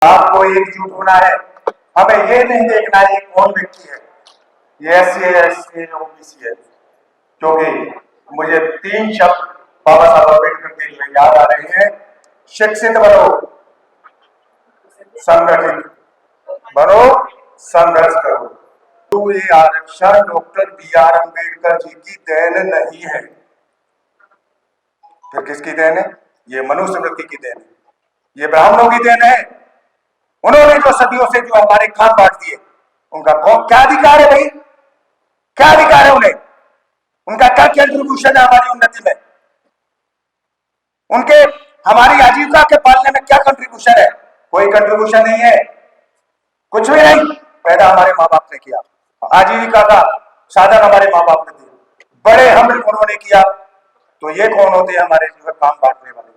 आपको एकजुट होना है। हमें ये नहीं देखना है ये कौन व्यक्ति है, ये एससी है, एसटी है, ओबीसी है। क्योंकि मुझे 3 शब्द बाबा साहब अम्बेडकर के लिए याद आ रहे हैं। शिक्षित बनो, संगठित बनो, संघर्ष करो। तो ये आरक्षण डॉक्टर बी.आर. अम्बेडकर जी की देन नहीं है, फिर किसकी देन है? ये मनुस्मृति की देन है, ये ब्राह्मणों की देन है। उन्होंने जो सदियों से जो हमारे काम बांट दिए, उनका कौन क्या अधिकार है भाई? क्या अधिकार है उन्हें? उनका क्या कंट्रीब्यूशन है हमारी उन्नति में? उनके हमारी आजीविका के पालने में क्या कंट्रीब्यूशन है? कोई कंट्रीब्यूशन नहीं है, कुछ भी नहीं। पैदा हमारे माँ बाप ने किया, आजीविका का साधन हमारे माँ बाप ने दिए, बड़े हम उन्होंने किया। तो ये कौन होते हैं हमारे जो काम बांटने वाले?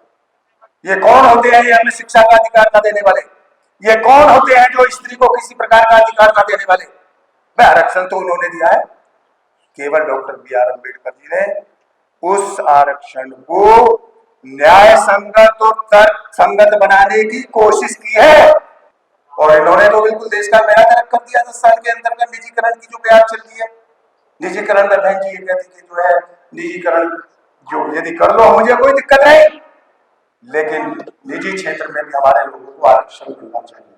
ये कौन होते हैं ये हमें शिक्षा का अधिकार न देने वाले? ये कौन होते हैं जो स्त्री को किसी प्रकार का अधिकार न देने वाले? वह आरक्षण तो उन्होंने दिया है, केवल डॉक्टर बी.आर. अम्बेडकर जी ने उस आरक्षण को न्याय संगत और तर्क संगत बनाने की कोशिश की है। और इन्होंने तो बिल्कुल देश का बेड़ा गर्क कर दिया 10 साल के अंदर का। निजीकरण की जो ब्याज चल रही है, निजीकरण में बहन जी ये कहती कि जो है निजीकरण जो यदि कर लो मुझे कोई दिक्कत नहीं, लेकिन निजी क्षेत्र में भी हमारे लोगों को आरक्षण मिलना चाहिए।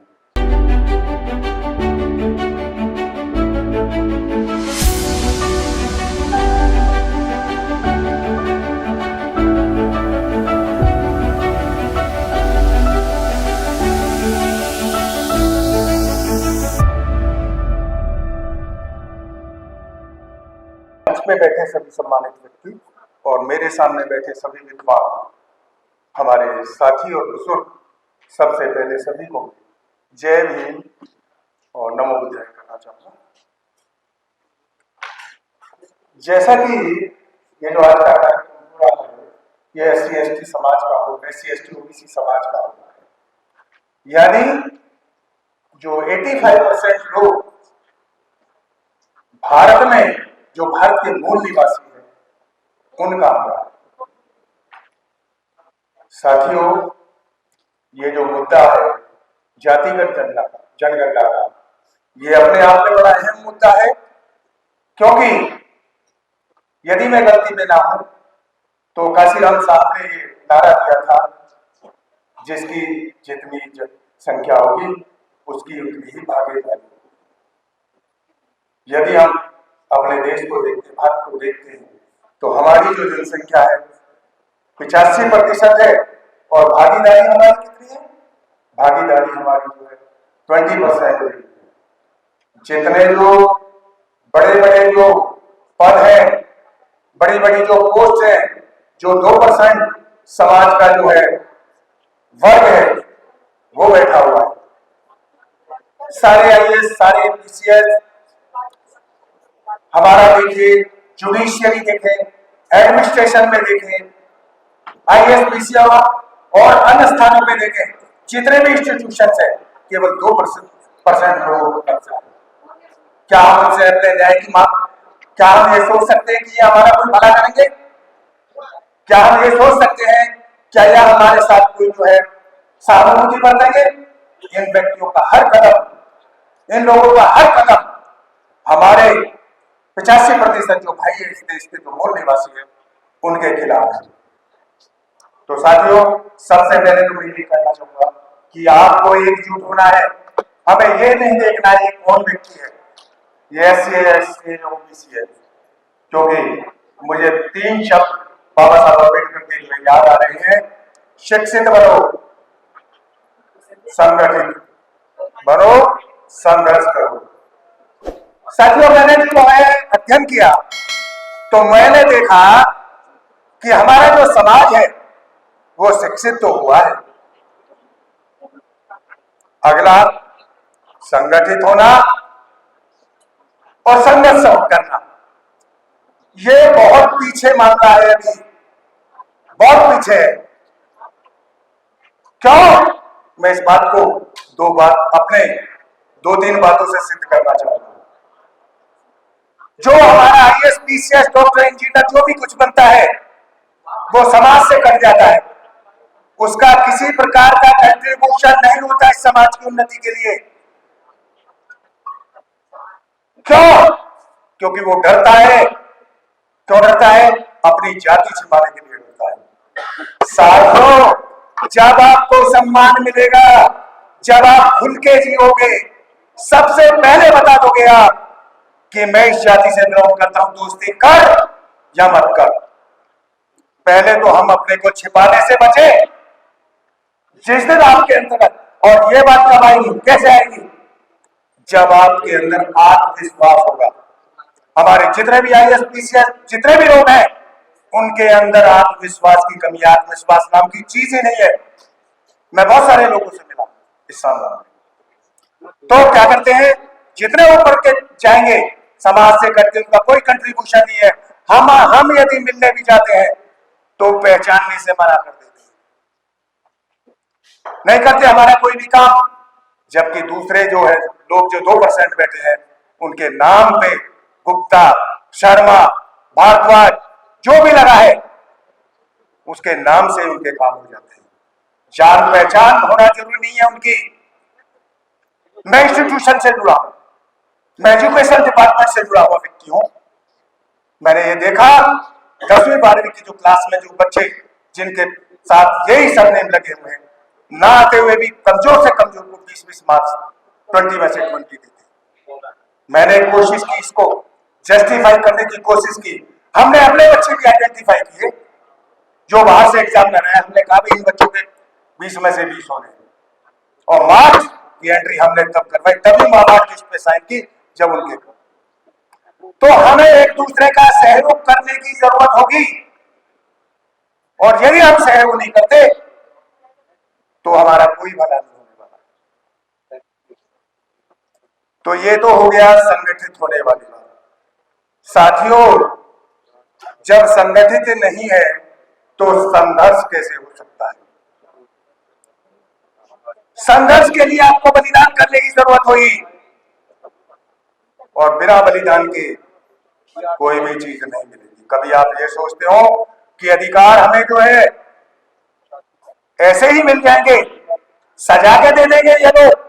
में बैठे सभी सम्मानित व्यक्ति और मेरे सामने बैठे सभी विद्वान, हमारे साथी और बुजुर्ग, सबसे पहले सभी को जय भीम और नमो बुद्धाय करना चाहूंगा। जैसा कि ये जो आज का कार्यक्रम पूरा है, ये एससी एसटी समाज का हो, एससी एसटी ओबीसी समाज का होगा, यानी जो 85% लोग भारत में, जो भारत के मूल निवासी है, उनका होगा। साथियों, ये जो मुद्दा है जातिगत जनगणना का, ये अपने आप में बड़ा अहम मुद्दा है। क्योंकि यदि मैं गलती में ना हूं तो काशीराम साहब ने ये नारा दिया था, जिसकी जितनी संख्या होगी उसकी उतनी ही भागीदारी। यदि हम अपने देश को देखते, भारत को देखते हैं, तो हमारी जो जनसंख्या है 85% है और भागीदारी हमारी कितनी है? भागीदारी हमारी जो है 20% है। जितने जो बड़े बड़े जो पद हैं, बड़ी बड़ी जो पोस्ट है, जो 2% समाज का जो है वर्ग है, वो बैठा हुआ है। सारे आईएएस, सारे पीसीएस, हमारा देखिए जुडिशियरी देखें, एडमिनिस्ट्रेशन में देखें, आईएएस पीसीएस और अन्य स्थानों पे देखें, जितने भी इंस्टीट्यूशन है, केवल 2% लोगों को कब्जा है। क्या हम उनसे अपने न्याय की मांग, क्या हम ये सोच सकते हैं कि ये हमारा कोई भला करेंगे? क्या हम ये सोच सकते हैं क्या यह हमारे साथ कोई जो है सहानुभूति बरतेंगे? इन व्यक्तियों का हर कदम, इन लोगों का हर कदम हमारे 85% जो भाई है इस देश के, जो मूल निवासी है, उनके खिलाफ है। तो साथियों, सबसे पहले तो मैं ये कहना चाहूंगा कि आपको एकजुट होना है। हमें ये नहीं देखना है ये कौन व्यक्ति है, ये एससी है, एसटी है, ओबीसी है। क्योंकि मुझे 3 शब्द बाबा साहब अम्बेडकर के लिए याद आ रहे हैं। शिक्षित बनो, संगठित बनो, संघर्ष करो। साथियों, मैंने जो है अध्ययन किया तो मैंने देखा कि हमारा जो समाज है वो शिक्षित तो हुआ है, अगला संगठित होना और संघर्ष करना, ये बहुत पीछे मामला है, अभी बहुत पीछे है। क्यों? मैं इस बात को अपने 2-3 बातों से सिद्ध करना चाहूंगा। जो हमारा आईएएस, पीसीएस, डॉक्टर, इंजीनियर जो भी कुछ बनता है वो समाज से कट जाता है। उसका किसी प्रकार का कंट्रीब्यूशन नहीं होता इस समाज की उन्नति के लिए। क्यों? क्योंकि वो डरता है। क्यों डरता है? अपनी जाति छिपाने के लिए डरता है। साथियों, जब आपको सम्मान मिलेगा, जब आप खुल के जियोगे, सबसे पहले बता दोगे आप कि मैं इस जाति से बिलोंग करता हूं, दोस्ती कर या मत कर। पहले तो हम अपने को छिपाने से बचे। जिस दिन आपके अंदर, और ये बात कब आएगी, कैसे आएगी? जब आपके अंदर आत्मविश्वास होगा। हमारे जितने भी आईएएस पीसीएस जितने भी लोग हैं, उनके अंदर आत्मविश्वास की कमी, आत्मविश्वास नाम की चीज ही नहीं है। मैं बहुत सारे लोगों से मिला इस साल में, तो क्या करते हैं, जितने ऊपर के जाएंगे समाज से करके उनका कोई कंट्रीब्यूशन नहीं है। हम यदि मिलने भी जाते हैं तो पहचानने से मना कर देते हैं, नहीं करते हमारा कोई भी काम। जबकि दूसरे जो है लोग, जो 2% बैठे हैं, उनके नाम पे गुप्ता, शर्मा, भारद्वाज जो भी लगा है, उसके नाम से उनके काम हो जाते हैं। जान पहचान होना जरूरी नहीं है उनकी। मैं इंस्टीट्यूशन से जुड़ा हूं, मैं एजुकेशन डिपार्टमेंट से जुड़ा हुआ व्यक्ति हूं। मैंने ये देखा 10वीं 12वीं की जो क्लास में जो बच्चे जिनके साथ यही सरनेम लगे हुए हैं, ना आते हुए भी कमजोर से कमजोर को 20-20 मार्क्स 20 में से 20 देते। मैंने कोशिश की, इसको जस्टिफाई करने की कोशिश की। हमने अपने बच्चे भी आइडेंटिफाई किए जो बाहर से एग्जाम कर रहे हैं। हमने कहा भी इन बच्चों के 20 में से 20 होने, और मार्क्स की एंट्री हमने तब करवाई, तभी माँ बाप लिस्ट पे साइन की जब उनके। तो हमें एक दूसरे का सहयोग करने की जरूरत होगी, और यदि हम सहयोग नहीं करते तो हमारा कोई भला नहीं होने वाला। तो ये तो हो गया संगठित होने वाली बात। साथियों, जब संगठित नहीं है तो संघर्ष कैसे हो सकता है? संघर्ष के लिए आपको बलिदान करने की जरूरत होगी, और बिना बलिदान के कोई भी चीज नहीं मिलेगी। कभी आप ये सोचते हो कि अधिकार हमें जो है ऐसे ही मिल जाएंगे, सजा के दे देंगे ये लोग।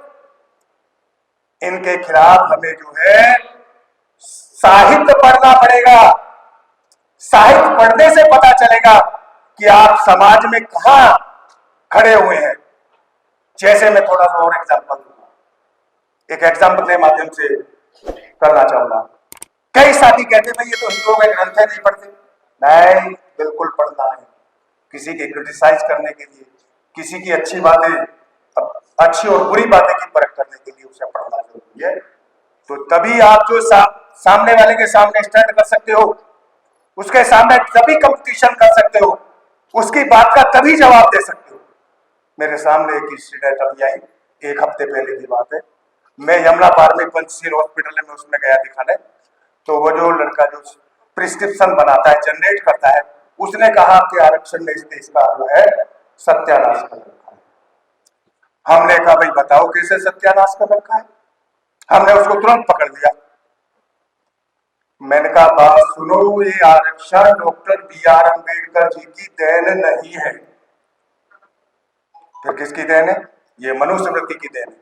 इनके खिलाफ हमें जो है साहित्य पढ़ना पड़ेगा। साहित्य पढ़ने से पता चलेगा कि आप समाज में कहां खड़े हुए हैं। जैसे मैं थोड़ा सा और एग्जांपल दूंगा, एक एग्जांपल के माध्यम से करना चाहूंगा। कई साथी कहते हैं ये तो हिंदुओं में ग्रंथ नहीं पढ़ते। नहीं, बिल्कुल पढ़ना है। किसी की क्रिटिसाइज करने के लिए, किसी की अच्छी बातें, अच्छी और बुरी बातें की परख करने के लिए उसे पढ़ना जरूरी है। तो तभी आप जो सामने वाले के सामने स्टैंड कर सकते हो, उसके सामने तभी कंपटीशन कर सकते हो, उसकी बात का तभी जवाब दे सकते हो। मेरे सामने एक इंसिडेंट अभी आई, 1 हफ्ते पहले की बात है। मैं यमुना पार में पंचशील हॉस्पिटल में उसमें गया दिखाने, तो वो जो लड़का जो प्रिस्क्रिप्शन बनाता है, जनरेट करता है, उसने कहा कि आरक्षण ने इस देश का जो है सत्यानाश कर रखा है। हमने कहा भाई बताओ कैसे सत्यानाश कर रखा है। हमने उसको तुरंत पकड़ लिया। मैंने कहा बात सुनो, ये आरक्षण डॉक्टर बी.आर. अम्बेडकर जी की देन नहीं है। फिर किसकी देन है? ये मनुस्मृति की देन है,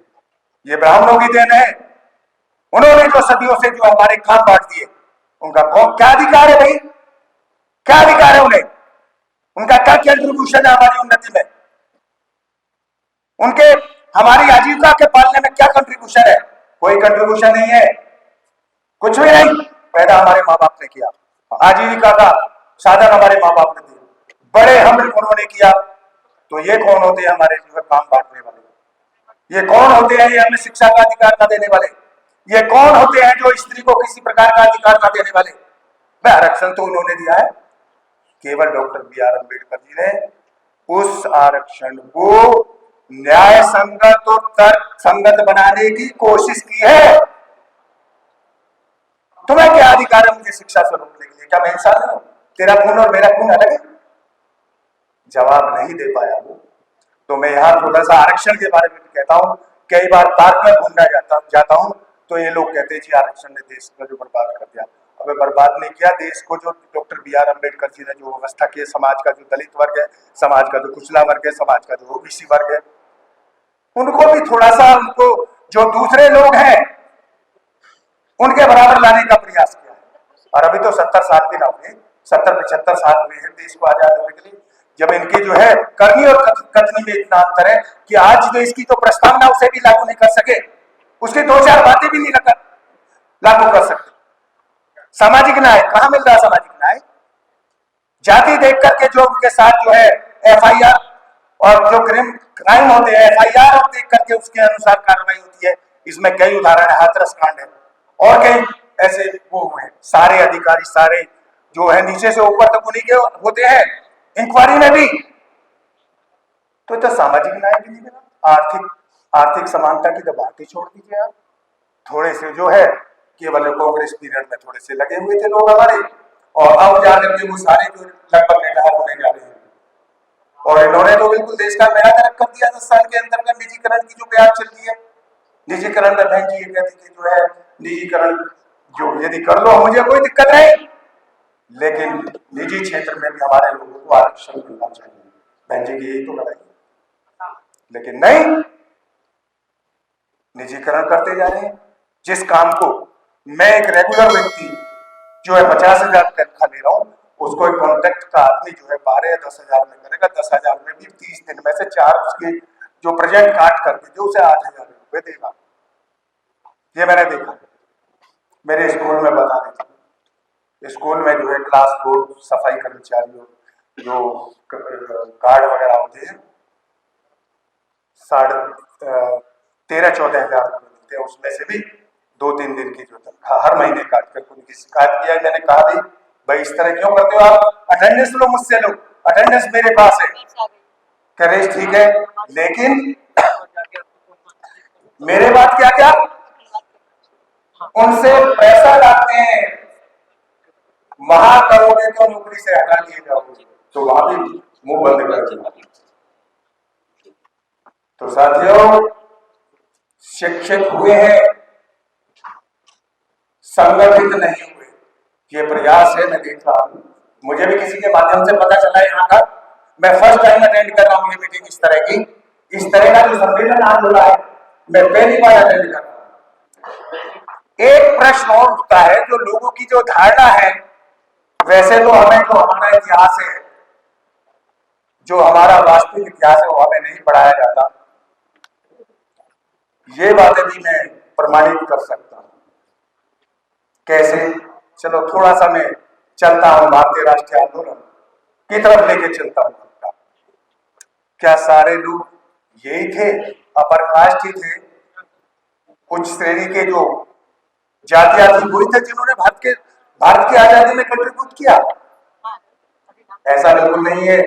ये ब्राह्मणों की देन है। उन्होंने जो सदियों से जो हमारे खान बांट दिए, उनका कौन क्या अधिकार है भाई? क्या अधिकार है उन्हें? उनका क्या कंट्रीब्यूशन है हमारी उन्नति में? उनके हमारी आजीविका के पालने में क्या कंट्रीब्यूशन है? कोई कंट्रीब्यूशन नहीं है, कुछ भी नहीं। पैदा हमारे माँ बाप ने किया, आजीविका का साधन हमारे माँ बाप ने दिया, बड़े हम उन्होंने किया। तो ये कौन होते हैं हमारे जो काम बांटने वाले? ये कौन होते हैं ये हमें शिक्षा का अधिकार न देने वाले? ये कौन होते हैं जो स्त्री को किसी प्रकार का अधिकार न देने वाले? मैं आरक्षण तो उन्होंने दिया है, केवल डॉक्टर बी.आर. अम्बेडकर जी ने उस आरक्षण को न्याय संगत और तर्क संगत बनाने की कोशिश की है। तुम्हें क्या अधिकार है मुझे शिक्षा से रोकने के लिए? क्या मैं इंसान हूं? तेरा खून और मेरा खून अलग है? जवाब नहीं दे पाया वो। तो मैं यहाँ थोड़ा सा आरक्षण के बारे में भी कहता हूँ। कई बार पार्क में घूमना जाता हूँ तो ये लोग कहते हैं जी आरक्षण ने देश को जो बर्बाद कर दिया। हमें बर्बाद नहीं किया। देश को जो डॉक्टर BR अम्बेडकर जी ने जो व्यवस्था की है, समाज का जो दलित वर्ग है, समाज का जो कुचला वर्ग है, समाज का जो OBC वर्ग है, उनको भी थोड़ा सा, उनको जो दूसरे लोग हैं उनके बराबर लाने का प्रयास किया है। और अभी तो 70 साल भी ना हुए, 70-75 साल हुए हैं देश को आजाद होने के लिए, जब इनकी जो है करनी और कथनी में इतना अंतर है कि आज जो इसकी तो प्रस्तावना उसे भी लागू नहीं कर सके, उसकी 2-4 बातें भी नहीं लागू कर सकते। सामाजिक न्याय कहां मिल रहा? सामाजिक न्याय जाति देख करके जो उनके साथ जो है FIR और जो क्राइम होते हैं FIR और देख करके उसके अनुसार कार्रवाई होती है। इसमें कई उदाहरण है, हाथरस कांड है और कई ऐसे वो हुए। सारे अधिकारी सारे जो है नीचे से ऊपर तक उन्हीं के होते हैं, इंक्वायरी में भी। तो सामाजिक न्याय भी नहीं मिला। आर्थिक समानता की तो बात ही छोड़ दीजिए आप। थोड़े से जो है केवल कांग्रेस पीरियड में थोड़े से लगे हुए थे लोग हमारे, और अब जाकर के वो सारे जो लगभग रिटायर होने जा रहे हैं। और इन्होंने तो बिल्कुल देश का बेड़ा गर्क कर दिया 10 साल के अंदर का। निजीकरण की जो ब्याज चल रही है, निजीकरण में बहन जी ये कहती कि जो है निजीकरण जो यदि कर लो मुझे कोई दिक्कत नहीं, लेकिन निजी क्षेत्र में भी हमारे लोगों को आरक्षण मिलना चाहिए। बहन जी की यही तो लड़ाई है, लेकिन नहीं, निजीकरण करते जा रहे हैं। जिस काम को मैं एक रेगुलर व्यक्ति जो है 50,000 तनख्वाह ले रहा हूं, उसको एक कॉन्ट्रैक्ट का आदमी जो है 12 या 10,000 में करेगा। 10,000 में भी 30 दिन में से 4 उसके जो प्रोजेक्ट काट करके जो उसे 8,000 रुपए देगा। ये मैंने देखा मेरे स्कूल में। बता देता, स्कूल में जो है क्लास 4 सफाई कर्मचारियों जो कार्ड वगैरह होते हैं 13-14 हजार रुपए मिलते हैं। उसमें से भी 2-3 दिन की जो तनख्वाह हर महीने काट कर उनकी शिकायत किया। मैंने कहा भाई इस तरह क्यों करते हो आप? अटेंडेंस लो मुझसे, लो अटेंडेंस मेरे पास है, करेज ठीक है, लेकिन मेरे बात क्या क्या उनसे पैसा लाते हैं। वहां करोगे तो नौकरी से हटा दिए जाओगे, तो वहां भी मुंह बंद कर दिया। तो साथियों, शिक्षित हुए हैं, संगठित नहीं हुए, ये प्रयास है। मैं देख रहा हूं, मुझे भी किसी के माध्यम से पता चला यहाँ का। मैं फर्स्ट टाइम अटेंड कर रहा हूँ ये मीटिंग इस तरह की। इस तरह का जो सम्मेलन आज हो रहा है, मैं पहली बार अटेंड कर रहा हूं। एक प्रश्न और उठता है, जो लोगों की जो धारणा है, वैसे तो हमें जो हमारा इतिहास है, जो हमारा वास्तविक इतिहास है, वो हमें नहीं पढ़ाया जाता। ये बातें भी मैं प्रमाणित कर सकता हूं। कैसे? चलो थोड़ा सा मैं चलता हूं भारतीय राष्ट्रीय आंदोलन की तरफ लेके चलता हूं। क्या सारे लोग यही थे? अपर कास्ट ही थे? कुछ श्रेणी के जो जातियां थी वही थे जिन्होंने भारत की आजादी में कंट्रीब्यूट किया? ऐसा बिल्कुल नहीं है।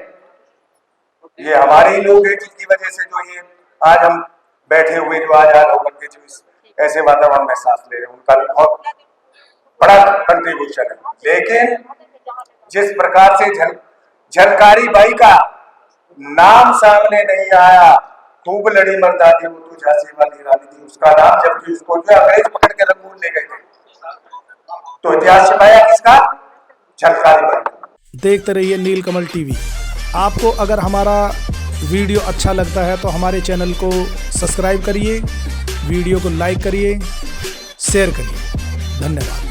ये हमारे ही लोग हैं जिनकी वजह से जो ये आज हम बैठे हुए जो आजाद होकर के जो ऐसे वातावरण में सांस ले रहे हैं, उनका भी बहुत बड़ा कंट्रीब्यूशन है। लेकिन जिस प्रकार से झलकारी बाई का नाम सामने नहीं आया, खूब लड़ी मर्दानी, वो तो झांसी वाली रानी थी, उसका नाम, जबकि उसको जो अंग्रेज पकड़ के रंगून ले गए थे। तो इतिहास छपाया किसका? झलकारी बाई। देखते रहिए नीलकमल टीवी। आपको अगर हमारा वीडियो अच्छा लगता है तो हमारे चैनल को सब्सक्राइब करिए, वीडियो को लाइक करिए, शेयर करिए। धन्यवाद।